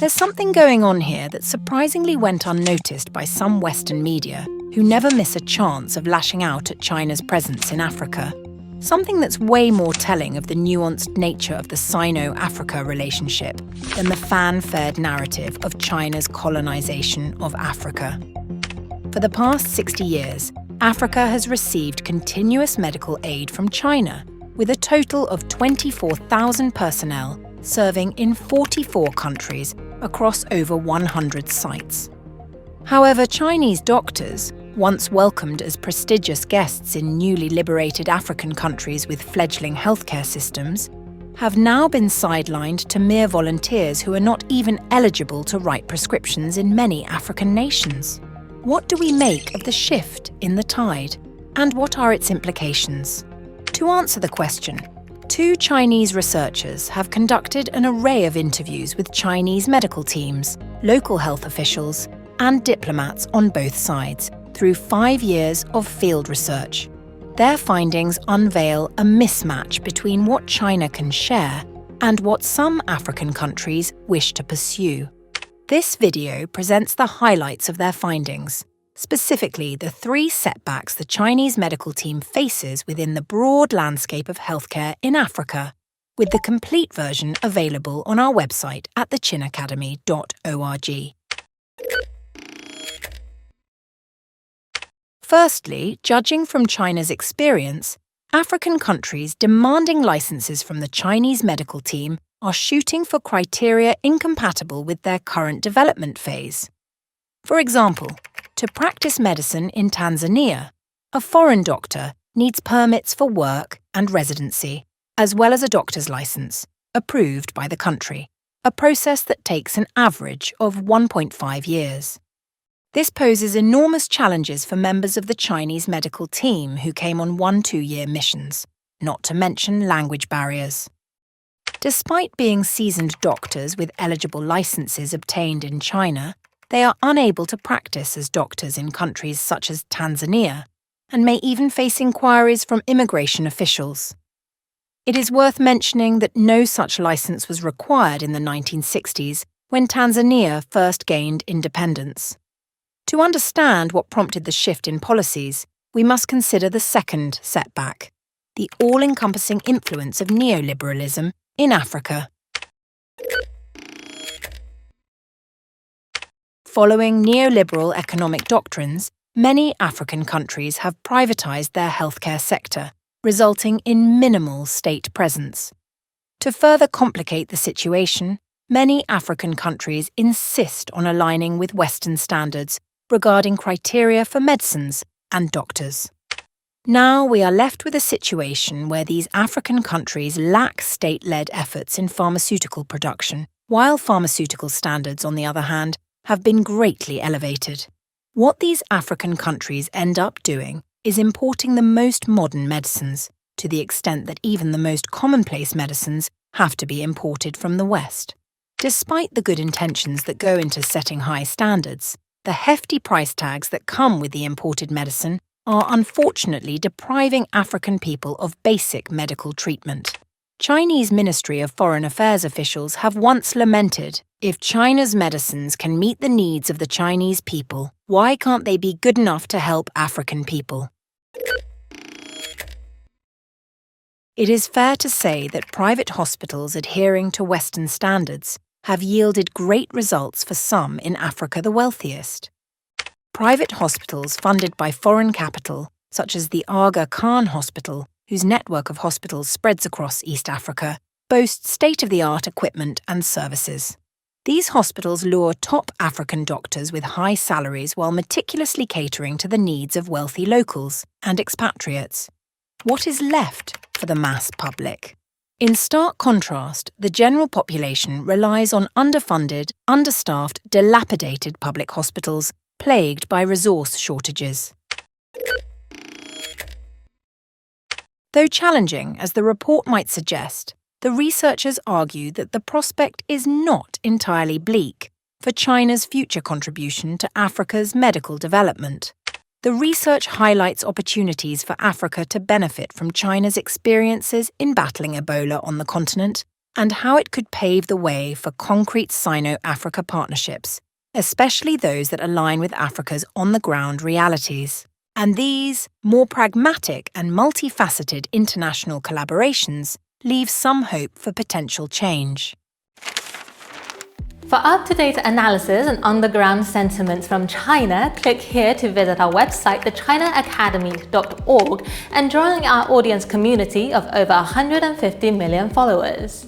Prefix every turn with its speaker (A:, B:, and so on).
A: There's something going on here that surprisingly went unnoticed by some Western media who never miss a chance of lashing out at China's presence in Africa. Something that's way more telling of the nuanced nature of the Sino-Africa relationship than the fanfared narrative of China's colonization of Africa. For the past 60 years, Africa has received continuous medical aid from China, with a total of 24,000 personnel serving in 44 countries across over 100 sites. However, Chinese doctors, once welcomed as prestigious guests in newly liberated African countries with fledgling healthcare systems, have now been sidelined to mere volunteers who are not even eligible to write prescriptions in many African nations. What do we make of the shift in the tide, and what are its implications? To answer the question, 2 Chinese researchers have conducted an array of interviews with Chinese medical teams, local health officials, and diplomats on both sides through 5 years of field research. Their findings unveil a mismatch between what China can share and what some African countries wish to pursue. This video presents the highlights of their findings, specifically the 3 setbacks the Chinese medical team faces within the broad landscape of healthcare in Africa, with the complete version available on our website at thechinacademy.org. Firstly, judging from China's experience, African countries demanding licenses from the Chinese medical team are shooting for criteria incompatible with their current development phase. For example, to practice medicine in Tanzania, a foreign doctor needs permits for work and residency, as well as a doctor's license, approved by the country, a process that takes an average of 1.5 years. This poses enormous challenges for members of the Chinese medical team who came on 1-2-year missions, not to mention language barriers. Despite being seasoned doctors with eligible licenses obtained in China, they are unable to practice as doctors in countries such as Tanzania, and may even face inquiries from immigration officials. It is worth mentioning that no such license was required in the 1960s when Tanzania first gained independence. To understand what prompted the shift in policies, we must consider the second setback, the all-encompassing influence of neoliberalism in Africa. Following neoliberal economic doctrines, many African countries have privatized their healthcare sector, resulting in minimal state presence. To further complicate the situation, many African countries insist on aligning with Western standards regarding criteria for medicines and doctors. Now we are left with a situation where these African countries lack state-led efforts in pharmaceutical production, while pharmaceutical standards, on the other hand, have been greatly elevated. What these African countries end up doing is importing the most modern medicines, to the extent that even the most commonplace medicines have to be imported from the West. Despite the good intentions that go into setting high standards, the hefty price tags that come with the imported medicine are unfortunately depriving African people of basic medical treatment. Chinese Ministry of Foreign Affairs officials have once lamented, if China's medicines can meet the needs of the Chinese people, why can't they be good enough to help African people? It is fair to say that private hospitals adhering to Western standards have yielded great results for some in Africa the wealthiest. Private hospitals funded by foreign capital, such as the Aga Khan Hospital, whose network of hospitals spreads across East Africa, boast state-of-the-art equipment and services. These hospitals lure top African doctors with high salaries while meticulously catering to the needs of wealthy locals and expatriates. What is left for the mass public? In stark contrast, the general population relies on underfunded, understaffed, dilapidated public hospitals plagued by resource shortages. Though challenging, as the report might suggest, the researchers argue that the prospect is not entirely bleak for China's future contribution to Africa's medical development. The research highlights opportunities for Africa to benefit from China's experiences in battling Ebola on the continent and how it could pave the way for concrete Sino-Africa partnerships, especially those that align with Africa's on-the-ground realities. And these, more pragmatic and multifaceted international collaborations leave some hope for potential change.
B: For up-to-date analysis and on-the-ground sentiments from China, click here to visit our website, thechinaacademy.org, and join our audience community of over 150 million followers.